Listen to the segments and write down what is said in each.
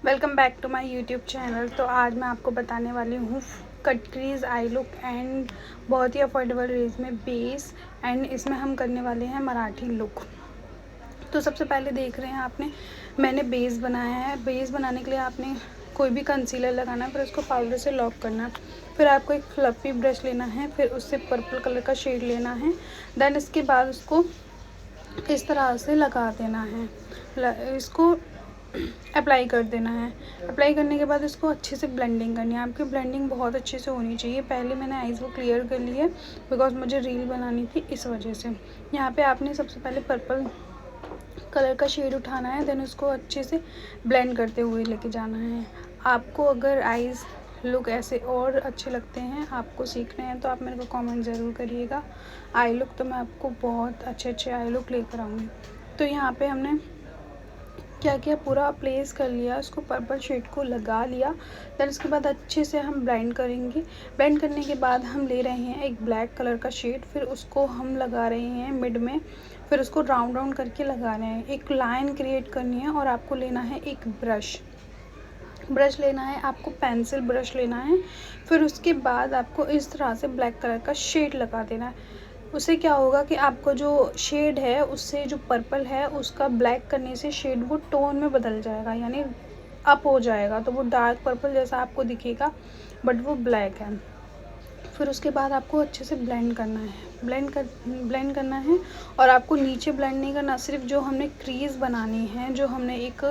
Welcome back to my YouTube channel. तो आज मैं आपको बताने वाली हूँ cut crease eye look and बहुत ही अफोर्डेबल रेंज में बेस एंड इसमें हम करने वाले हैं मराठी लुक। तो सबसे पहले देख रहे हैं आपने मैंने बेस बनाया है। बेस बनाने के लिए आपने कोई भी कंसीलर लगाना है, फिर उसको पाउडर से लॉक करना है। फिर आपको एक फ्लफी ब्रश लेना है, फिर उससे पर्पल कलर का शेड लेना है। देन इसके बाद उसको इस तरह से लगा देना है, इसको अप्लाई कर देना है। अप्लाई करने के बाद इसको अच्छे से ब्लेंडिंग करनी है। आपकी ब्लेंडिंग बहुत अच्छे से होनी चाहिए। पहले मैंने आईज़ को क्लियर कर ली है बिकॉज मुझे रील बनानी थी, इस वजह से। यहाँ पे आपने सबसे पहले पर्पल कलर का शेड उठाना है, देन उसको अच्छे से ब्लेंड करते हुए लेके जाना है। आपको अगर आईज़ लुक ऐसे और अच्छे लगते हैं, आपको सीखने हैं, तो आप मेरे को कमेंट ज़रूर करिएगा। आई लुक तो मैं आपको बहुत अच्छे आई लुक लेकर आऊँगी। तो यहाँ पे हमने क्या किया, पूरा प्लेस कर लिया, उसको पर्पल शेड को लगा लिया। देन उसके बाद अच्छे से हम ब्लेंड करेंगे। ब्लेंड करने के बाद हम ले रहे हैं एक ब्लैक कलर का शेड, फिर उसको हम लगा रहे हैं मिड में, फिर उसको राउंड राउंड करके लगा रहे हैं। एक लाइन क्रिएट करनी है और आपको लेना है एक ब्रश लेना है, आपको पेंसिल ब्रश लेना है। फिर उसके बाद आपको इस तरह से ब्लैक कलर का शेड लगा देना है। उससे क्या होगा कि आपको जो शेड है उससे जो पर्पल है उसका ब्लैक करने से शेड वो टोन में बदल जाएगा, यानी अप हो जाएगा, तो वो डार्क पर्पल जैसा आपको दिखेगा बट वो ब्लैक है। फिर उसके बाद आपको अच्छे से ब्लेंड करना है, ब्लेंड करना है। और आपको नीचे ब्लेंड नहीं करना, सिर्फ जो हमने क्रीज़ बनानी है, जो हमने एक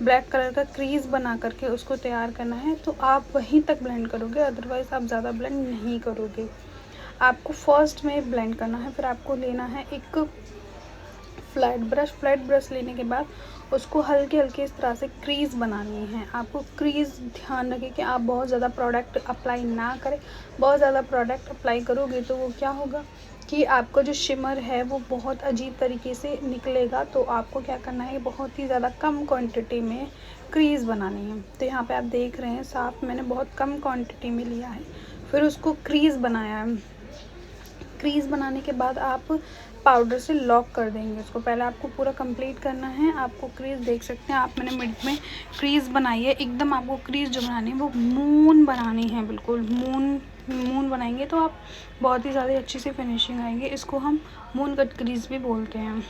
ब्लैक कलर का क्रीज़ बना करके उसको तैयार करना है, तो आप वहीं तक ब्लेंड करोगे, अदरवाइज़ आप ज़्यादा ब्लेंड नहीं करोगे। आपको फर्स्ट में ब्लेंड करना है। फिर आपको लेना है एक फ्लैट ब्रश लेने के बाद उसको हल्के हल्के इस तरह से क्रीज़ बनानी है। आपको क्रीज़ ध्यान रखें कि आप बहुत ज़्यादा प्रोडक्ट अप्लाई ना करें। बहुत ज़्यादा प्रोडक्ट अप्लाई करोगे तो वो क्या होगा कि आपका जो शिमर है वो बहुत अजीब तरीके से निकलेगा। तो आपको क्या करना है, बहुत ही ज़्यादा कम क्वांटिटी में क्रीज़ बनानी है। तो यहाँ पे आप देख रहे हैं साफ मैंने बहुत कम क्वांटिटी में लिया है, फिर उसको क्रीज़ बनाया है। क्रीज़ बनाने के बाद आप पाउडर से लॉक कर देंगे उसको। पहले आपको पूरा कंप्लीट करना है। आपको क्रीज़ देख सकते हैं आप, मैंने मिड में क्रीज़ बनाई है। एकदम आपको क्रीज़ जो बनानी है वो मून बनानी है, बिल्कुल मून बनाएंगे तो आप बहुत ही ज़्यादा अच्छी सी फिनिशिंग आएंगे। इसको हम मून कट क्रीज़ भी बोलते हैं।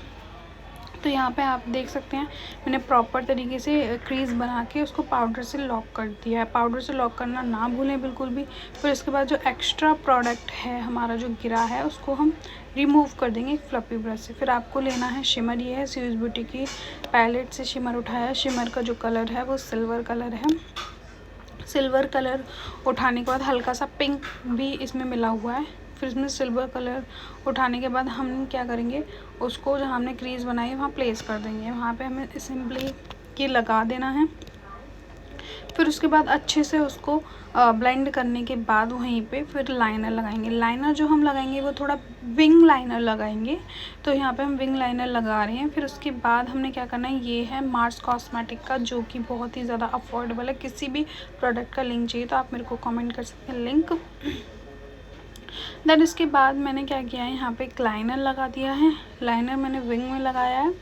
तो यहाँ पे आप देख सकते हैं मैंने प्रॉपर तरीके से क्रीज़ बना के उसको पाउडर से लॉक कर दिया है। पाउडर से लॉक करना ना भूलें बिल्कुल भी। फिर इसके बाद जो एक्स्ट्रा प्रोडक्ट है हमारा जो गिरा है उसको हम रिमूव कर देंगे एक फ्लफी ब्रश से। फिर आपको लेना है शिमर, ये है स्विस ब्यूटी की पैलेट से शिमर उठाया। शिमर का जो कलर है वो सिल्वर कलर है। सिल्वर कलर उठाने के बाद हल्का सा पिंक भी इसमें मिला हुआ है। फिर इसमें सिल्वर कलर उठाने के बाद हम क्या करेंगे, उसको जहाँ हमने क्रीज़ बनाई है वहाँ प्लेस कर देंगे। वहाँ पे हमें सिंपली ये लगा देना है। फिर उसके बाद अच्छे से उसको ब्लेंड करने के बाद वहीं पे फिर लाइनर लगाएंगे। लाइनर जो हम लगाएंगे वो थोड़ा विंग लाइनर लगाएंगे। तो यहाँ पे हम विंग लाइनर लगा रहे हैं। फिर उसके बाद हमने क्या करना है, ये है मार्स कॉस्मेटिक का, जो कि बहुत ही ज़्यादा अफोर्डेबल है। किसी भी प्रोडक्ट का लिंक चाहिए तो आप मेरे को कमेंट कर सकते हैं लिंक। देन इसके बाद मैंने क्या किया है, यहाँ पे एक लाइनर लगा दिया है। लाइनर मैंने विंग में लगाया है।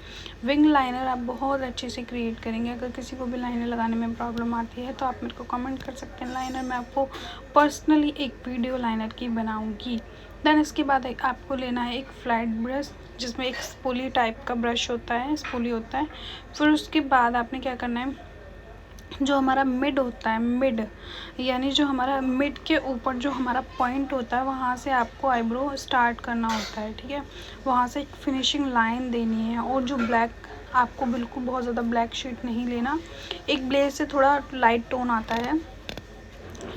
विंग लाइनर आप बहुत अच्छे से क्रिएट करेंगे। अगर किसी को भी लाइनर लगाने में प्रॉब्लम आती है तो आप मेरे को कमेंट कर सकते हैं। लाइनर मैं आपको पर्सनली एक वीडियो लाइनर की बनाऊँगी। देन इसके बाद आपको लेना है एक फ्लैट ब्रश, जिसमें एक स्पूली टाइप का ब्रश होता है, स्पूली होता है। फिर उसके बाद आपने क्या करना है, जो हमारा मिड होता है, मिड यानी जो हमारा मिड के ऊपर जो हमारा पॉइंट होता है, वहाँ से आपको आईब्रो स्टार्ट करना होता है, ठीक है। वहाँ से एक फिनिशिंग लाइन देनी है। और जो ब्लैक, आपको बिल्कुल बहुत ज़्यादा ब्लैक शेड नहीं लेना। एक ब्लेज से थोड़ा लाइट टोन आता है,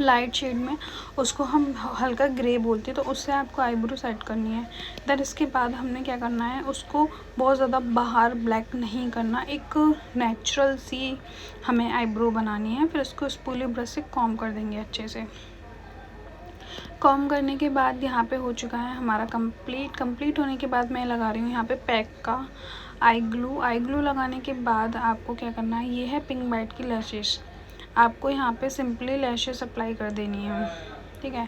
लाइट शेड में उसको हम हल्का ग्रे बोलते हैं, तो उससे आपको आईब्रो सेट करनी है। देन इसके बाद हमने क्या करना है, उसको बहुत ज़्यादा बाहर ब्लैक नहीं करना, एक नेचुरल सी हमें आईब्रो बनानी है। फिर उसको स्पूली ब्रश से कॉम्ब कर देंगे अच्छे से। कॉम्ब करने के बाद यहाँ पे हो चुका है हमारा कंप्लीट होने के बाद मैं लगा रही हूँ यहाँ पे पैक का आई ग्लू लगाने के बाद आपको क्या करना है, ये है पिंक बाइट की लैशेस। आपको यहाँ पे सिंपली लैशेस अप्लाई कर देनी है। ठीक है।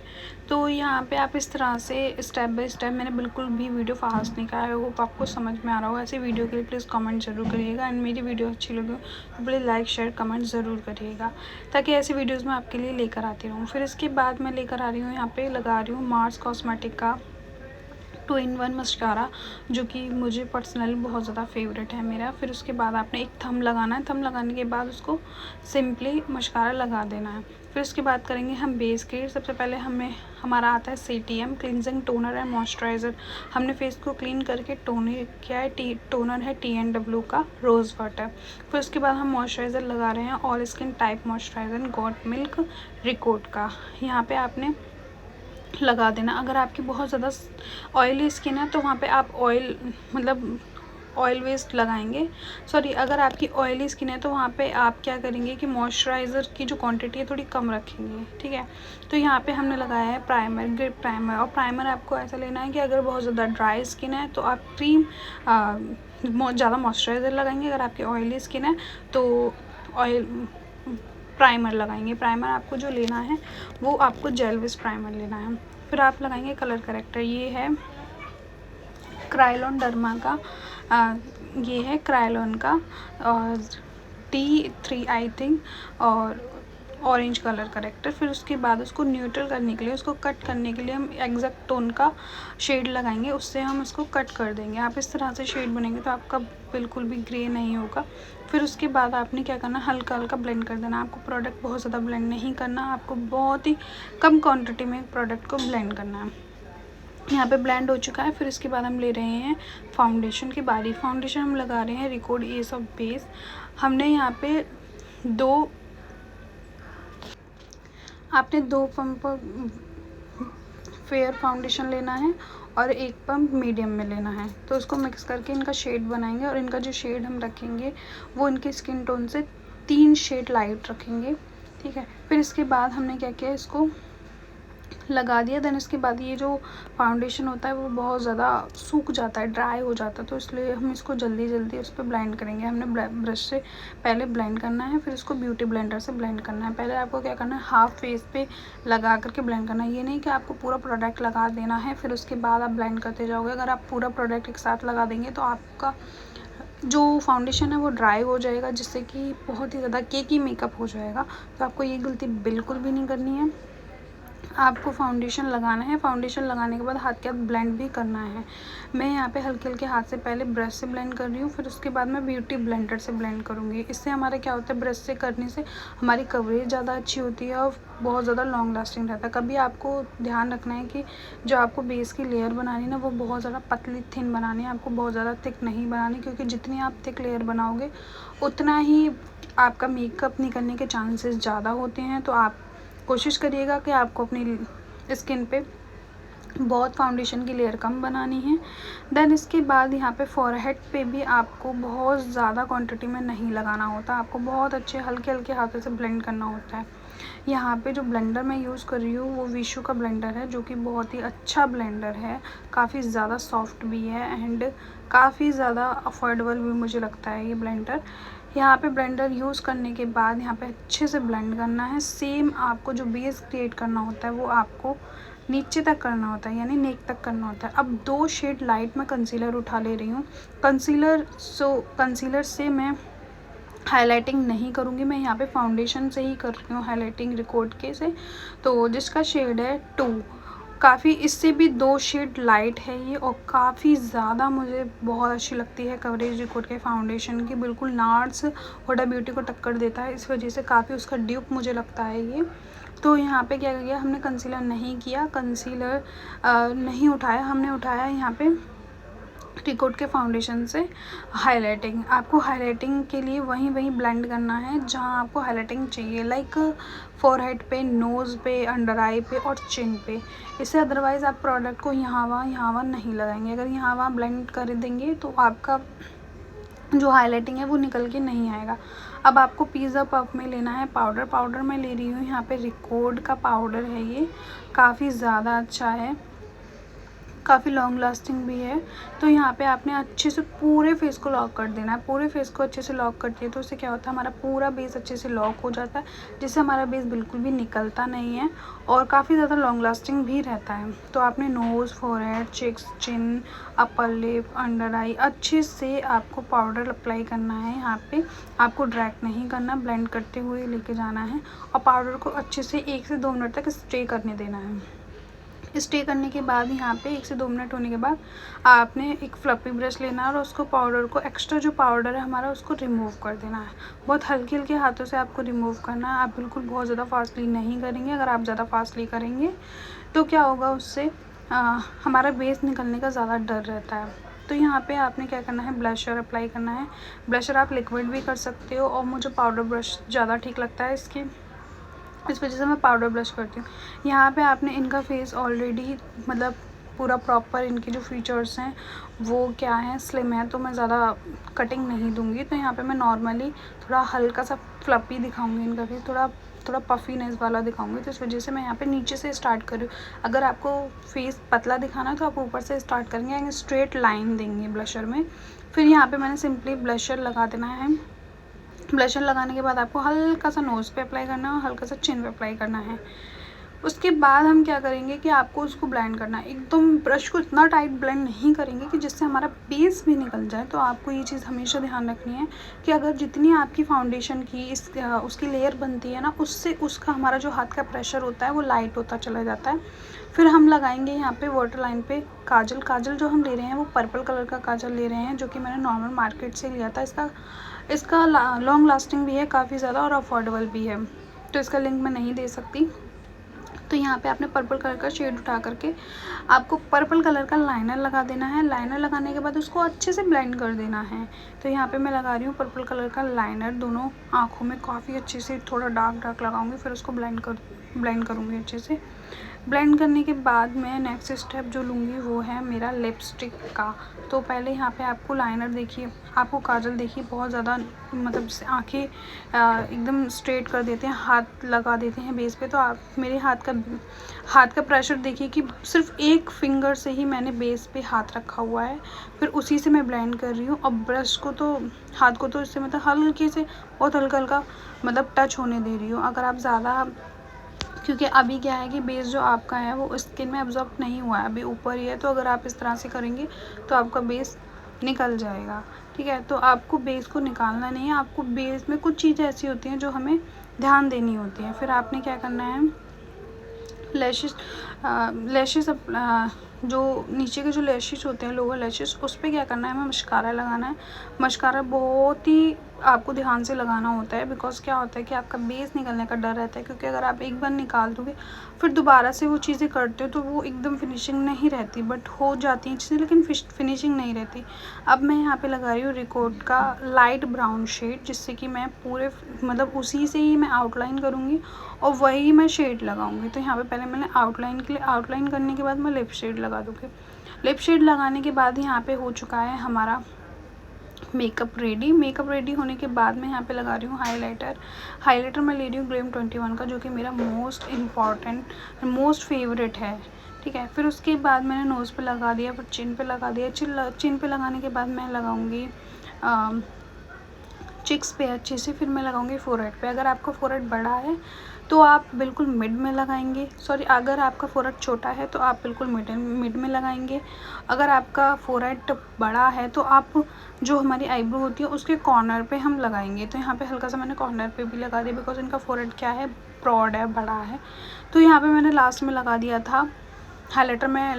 तो यहाँ पे आप इस तरह से स्टेप बाय स्टेप, मैंने बिल्कुल भी वीडियो फास्ट नहीं करा है, वो आपको समझ में आ रहा होगा। ऐसे वीडियो के लिए प्लीज़ कमेंट ज़रूर करिएगा, एंड मेरी वीडियो अच्छी लगी तो प्लीज़ लाइक शेयर कमेंट ज़रूर करिएगा, ताकि ऐसी वीडियोज़ मैं आपके लिए लेकर आती रहूँ। फिर इसके बाद मैं लेकर आ रही हूँ, यहाँ पे लगा रही हूँ मार्स कॉस्मेटिक का 2-in-1 मस्कारा, जो कि मुझे पर्सनली बहुत ज़्यादा फेवरेट है मेरा। फिर उसके बाद आपने एक थंब लगाना है, थंब लगाने के बाद उसको सिंपली मस्कारा लगा देना है। फिर उसके बाद करेंगे हम बेस क्रीड। सबसे पहले हमारा आता है CTM cleansing toner and moisturiser. हमने फेस को क्लीन करके टोनर किया है, टोनर है TNW का रोज़ वाटर। फिर उसके बाद हम मॉइस्चराइज़र लगा रहे हैं all skin type moisturiser got milk record का। यहाँ पे आपने लगा देना। अगर आपकी बहुत ज़्यादा ऑयली स्किन है तो वहाँ पे आप ऑयल वेस्ट लगाएंगे। सॉरी, अगर आपकी ऑयली स्किन है तो वहाँ पे आप क्या करेंगे कि मॉइस्चराइज़र की जो क्वांटिटी है थोड़ी कम रखेंगे, ठीक है। तो यहाँ पे हमने लगाया है प्राइमर, ग्रिप प्राइमर। और प्राइमर आपको ऐसा लेना है कि अगर बहुत ज़्यादा ड्राई स्किन है तो आप क्रीम ज़्यादा मॉइस्चराइज़र लगाएंगे, अगर आपकी ऑयली स्किन है तो ऑयल प्राइमर लगाएंगे। प्राइमर आपको जो लेना है वो आपको जेल बेस्ड प्राइमर लेना है। फिर आप लगाएंगे कलर करेक्टर। ये है क्रायोलॉन डर्मा का, ये है क्रायोलॉन का और D3 आई थिंक, और ऑरेंज कलर करेक्टर। फिर उसके बाद उसको न्यूट्रल करने के लिए, उसको कट करने के लिए हम एग्जैक्ट टोन का शेड लगाएंगे, उससे हम उसको कट कर देंगे। आप इस तरह से शेड बनेंगे तो आपका बिल्कुल भी ग्रे नहीं होगा। फिर उसके बाद आपने क्या करना, हल्का हल्का ब्लेंड कर देना। आपको प्रोडक्ट बहुत ज़्यादा ब्लेंड नहीं करना, आपको बहुत ही कम क्वान्टिटी में प्रोडक्ट को ब्लेंड करना है। यहाँ पे ब्लेंड हो चुका है। फिर इसके बाद हम ले रहे हैं फाउंडेशन की बारी। फाउंडेशन हम लगा रहे हैं रिकॉर्ड एस ऑफ बेस। हमने यहाँ पे आपने 2 पंप फेयर फाउंडेशन लेना है और 1 पंप मीडियम में लेना है। तो उसको मिक्स करके इनका शेड बनाएंगे, और इनका जो शेड हम रखेंगे वो इनकी स्किन टोन से 3 शेड लाइट रखेंगे, ठीक है। फिर इसके बाद हमने क्या किया, इसको लगा दिया। देन इसके बाद ये जो फाउंडेशन होता है वो बहुत ज़्यादा सूख जाता है, ड्राई हो जाता है, तो इसलिए हम इसको जल्दी जल्दी उस पर ब्लेंड करेंगे। हमने ब्रश से पहले ब्लेंड करना है, फिर इसको ब्यूटी ब्लेंडर से ब्लेंड करना है। पहले आपको क्या करना है, हाफ फेस पे लगा करके ब्लेंड करना है। ये नहीं कि आपको पूरा प्रोडक्ट लगा देना है फिर उसके बाद आप ब्लेंड करते जाओगे। अगर आप पूरा प्रोडक्ट एक साथ लगा देंगे तो आपका जो फाउंडेशन है वो ड्राई हो जाएगा, जिससे कि बहुत ही ज़्यादा केकी मेकअप हो जाएगा। तो आपको ये गलती बिल्कुल भी नहीं करनी है। आपको फाउंडेशन लगाना है, फाउंडेशन लगाने के बाद हाथ के हाथ ब्लेंड भी करना है। मैं यहाँ पे हल्के हल्के हाथ से पहले ब्रश से ब्लेंड कर रही हूँ, फिर उसके बाद मैं ब्यूटी ब्लेंडर से ब्लेंड करूँगी। इससे हमारा क्या होता है, ब्रश से करने से हमारी कवरेज ज़्यादा अच्छी होती है और बहुत ज़्यादा लॉन्ग लास्टिंग रहता है। कभी आपको ध्यान रखना है कि जो आपको बेस की लेयर बनानी है ना, वो बहुत ज़्यादा पतली थिन बनानी है, आपको बहुत ज़्यादा थिक नहीं बनानी, क्योंकि जितनी आप थिक लेयर बनाओगे उतना ही आपका मेकअप निकलने के चांसेस ज़्यादा होते हैं। तो आप कोशिश करिएगा कि आपको अपनी स्किन पे बहुत फाउंडेशन की लेयर कम बनानी है। देन इसके बाद यहाँ पे फॉरहेड पे भी आपको बहुत ज़्यादा क्वांटिटी में नहीं लगाना होता, आपको बहुत अच्छे हल्के हल्के हाथों से ब्लेंड करना होता है। यहाँ पे जो ब्लेंडर मैं यूज़ कर रही हूँ वो विशु का ब्लेंडर है, जो कि बहुत ही अच्छा ब्लेंडर है, काफ़ी ज़्यादा सॉफ्ट भी है एंड काफ़ी ज़्यादा अफोर्डेबल भी मुझे लगता है ये ब्लेंडर। यहाँ पे ब्लेंडर यूज़ करने के बाद यहाँ पे अच्छे से ब्लेंड करना है। सेम आपको जो बेस क्रिएट करना होता है वो आपको नीचे तक करना होता है, यानी नेक तक करना होता है। अब 2 शेड लाइट मैं कंसीलर उठा ले रही हूँ। कंसीलर से मैं हाइलाइटिंग नहीं करूँगी, मैं यहाँ पे फाउंडेशन से ही कर रही हूँ हाइलाइटिंग रिकॉर्ड के से। तो जिसका शेड है 2, काफ़ी इससे भी 2 शेड लाइट है ये, और काफ़ी ज़्यादा मुझे बहुत अच्छी लगती है कवरेज रिकॉर्ड के फाउंडेशन की। बिल्कुल नार्स हुडा ब्यूटी को टक्कर देता है, इस वजह से काफ़ी उसका ड्यूप मुझे लगता है ये। तो यहाँ पे क्या किया, हमने कंसीलर नहीं किया, कंसीलर नहीं उठाया, हमने उठाया यहाँ पे रिकॉर्ड के फाउंडेशन से हाइलाइटिंग। आपको हाइलाइटिंग के लिए वहीं ब्लेंड करना है जहाँ आपको हाइलाइटिंग चाहिए, लाइक फोरहेड पे, नोज़ पे, अंडर आई पे और चिन पे। इससे अदरवाइज़ आप प्रोडक्ट को यहाँ वहाँ नहीं लगाएंगे। अगर यहाँ वहाँ ब्लेंड कर देंगे तो आपका जो हाइलाइटिंग है वो निकल के नहीं आएगा। अब आपको पिज़्ज़ा पफ में लेना है पाउडर मैं ले रही हूँ यहाँ पे रिकॉर्ड का पाउडर है, ये काफ़ी ज़्यादा अच्छा है, काफ़ी लॉन्ग लास्टिंग भी है। तो यहाँ पे आपने अच्छे से पूरे फेस को लॉक कर देना है। पूरे फेस को अच्छे से लॉक करते हैं तो उससे क्या होता है, हमारा पूरा बेस अच्छे से लॉक हो जाता है, जिससे हमारा बेस बिल्कुल भी निकलता नहीं है और काफ़ी ज़्यादा लॉन्ग लास्टिंग भी रहता है। तो आपने नोज़, फोरहेड, चिक्स, चिन, अपर लिप, अंडर आई अच्छे से आपको पाउडर अप्लाई करना है। यहाँ पे आपको ड्रैग नहीं करना, ब्लेंड करते हुए लेके जाना है और पाउडर को अच्छे से 1 से 2 मिनट तक स्टे करने देना है। स्टे करने के बाद यहाँ पे 1 से 2 मिनट होने के बाद आपने एक फ्लफी ब्रश लेना है और उसको पाउडर को, एक्स्ट्रा जो पाउडर है हमारा, उसको रिमूव कर देना है। बहुत हल्के हल्के हाथों से आपको रिमूव करना है। आप बिल्कुल बहुत ज़्यादा फास्टली नहीं करेंगे। अगर आप ज़्यादा फास्टली करेंगे तो क्या होगा, उससे हमारा बेस निकलने का ज़्यादा डर रहता है। तो यहाँ पे आपने क्या करना है, ब्लशर अप्लाई करना है। ब्लशर आप लिक्विड भी कर सकते हो और मुझे पाउडर ब्रश ज़्यादा ठीक लगता है इस वजह से मैं पाउडर ब्रश करती हूँ। यहाँ पे आपने इनका फेस ऑलरेडी मतलब पूरा प्रॉपर, इनके जो फीचर्स हैं वो क्या है, स्लिम है, तो मैं ज़्यादा कटिंग नहीं दूँगी। तो यहाँ पे मैं नॉर्मली थोड़ा हल्का सा फ्लफी दिखाऊँगी इनका फेस, थोड़ा पफीनेस वाला दिखाऊंगी। तो इस वजह से मैं यहाँ पे नीचे से स्टार्ट कर रही हूँ। अगर आपको फेस पतला दिखाना है तो आप ऊपर से स्टार्ट करेंगे, यानी स्ट्रेट लाइन देंगे ब्लशर में। फिर यहाँ पे मैंने सिंपली ब्लशर लगा देना है। ब्लशर लगाने के बाद आपको हल्का सा नोज़ पे अप्लाई करना है और हल्का सा चिन पे अप्लाई करना है। उसके बाद हम क्या करेंगे कि आपको उसको ब्लेंड करना है। एकदम ब्रश को इतना टाइट ब्लेंड नहीं करेंगे कि जिससे हमारा बेस भी निकल जाए। तो आपको ये चीज़ हमेशा ध्यान रखनी है कि अगर जितनी आपकी फाउंडेशन की उसकी लेयर बनती है ना, उससे उसका हमारा जो हाथ का प्रेशर होता है वो लाइट होता चला जाता है। फिर हम लगाएंगे यहाँ पे वाटर लाइन पे काजल जो हम ले रहे हैं वो पर्पल कलर का काजल ले रहे हैं, जो कि मैंने नॉर्मल मार्केट से लिया था। इसका लॉन्ग लास्टिंग भी है काफ़ी ज़्यादा और अफोर्डेबल भी है, तो इसका लिंक मैं नहीं दे सकती। तो यहाँ पे आपने पर्पल कलर का शेड उठा करके आपको पर्पल कलर का लाइनर लगा देना है। लाइनर लगाने के बाद उसको अच्छे से ब्लेंड कर देना है। तो यहाँ पे मैं लगा रही हूँ पर्पल कलर का लाइनर दोनों आँखों में काफ़ी अच्छे से, थोड़ा डार्क लगाऊंगी, फिर उसको ब्लेंड करूँगी अच्छे से। ब्लेंड करने के बाद मैं नेक्स्ट स्टेप जो लूँगी वो है मेरा लिपस्टिक का। तो पहले यहाँ पे आपको लाइनर देखिए, आपको काजल देखिए बहुत ज़्यादा मतलब आँखें एकदम स्ट्रेट कर देते हैं, हाथ लगा देते हैं बेस पे। तो आप मेरे हाथ का प्रेशर देखिए कि सिर्फ एक फिंगर से ही मैंने बेस पे हाथ रखा हुआ है, फिर उसी से मैं ब्लेंड कर रही हूँ। और ब्रश को तो, हाथ को तो इससे मतलब हल्के से, बहुत हल्का मतलब टच होने दे रही हूँ। अगर आप ज़्यादा, क्योंकि अभी क्या है कि बेस जो आपका है वो स्किन में एब्जॉर्ब नहीं हुआ है, अभी ऊपर ही है। तो अगर आप इस तरह से करेंगे तो आपका बेस निकल जाएगा, ठीक है। तो आपको बेस को निकालना नहीं है, आपको बेस में कुछ चीज़ें ऐसी होती हैं जो हमें ध्यान देनी होती है। फिर आपने क्या करना है, लैशेस जो नीचे के जो लैशेस होते हैं, लोअर लैशेस, उस पर क्या करना है, हमें मस्कारा लगाना है। मस्कारा बहुत ही आपको ध्यान से लगाना होता है, बिकॉज क्या होता है कि आपका बेस निकलने का डर रहता है। क्योंकि अगर आप एक बार निकाल दोगे फिर दोबारा से वो चीज़ें करते हो तो वो एकदम फिनिशिंग नहीं रहती, बट हो जाती हैं चीज़ें लेकिन फिनिशिंग नहीं रहती। अब मैं यहाँ पे लगा रही हूँ रिकॉर्ड का लाइट ब्राउन शेड, जिससे कि मैं पूरे मतलब उसी से ही मैं आउटलाइन करूँगी और वही मैं शेड लगाऊंगी। तो यहाँ पे पहले मैंने आउटलाइन करने के बाद मैं लिप शेड लगा दूँगी। लिप शेड लगाने के बाद यहाँ पे हो चुका है हमारा मेकअप रेडी होने के बाद मैं यहाँ पे लगा रही हूँ हाइलाइटर मैं ले रही हूँ ग्लेम 21 का, जो कि मेरा मोस्ट फेवरेट है, ठीक है। फिर उसके बाद मैंने नोज़ पे लगा दिया, फिर चिन पे लगा दिया। चिन पे लगाने के बाद मैं लगाऊंगी चिक्स पे अच्छे से, फिर मैं लगाऊंगी फोरहेड पे। अगर आपका फोरहेड बड़ा है तो आप बिल्कुल मिड में लगाएंगे, अगर आपका फोरहेड छोटा है तो आप बिल्कुल मिड में लगाएंगे। अगर आपका फोरहेड बड़ा है तो आप जो हमारी आईब्रो होती है उसके कॉर्नर पे हम लगाएंगे। तो यहाँ पे हल्का सा मैंने कॉर्नर पे भी लगा दिया, बिकॉज इनका फोरहेड क्या है, ब्रॉड है, बड़ा है। तो यहाँ पे मैंने लास्ट में लगा दिया था हाइलाइटर। मैं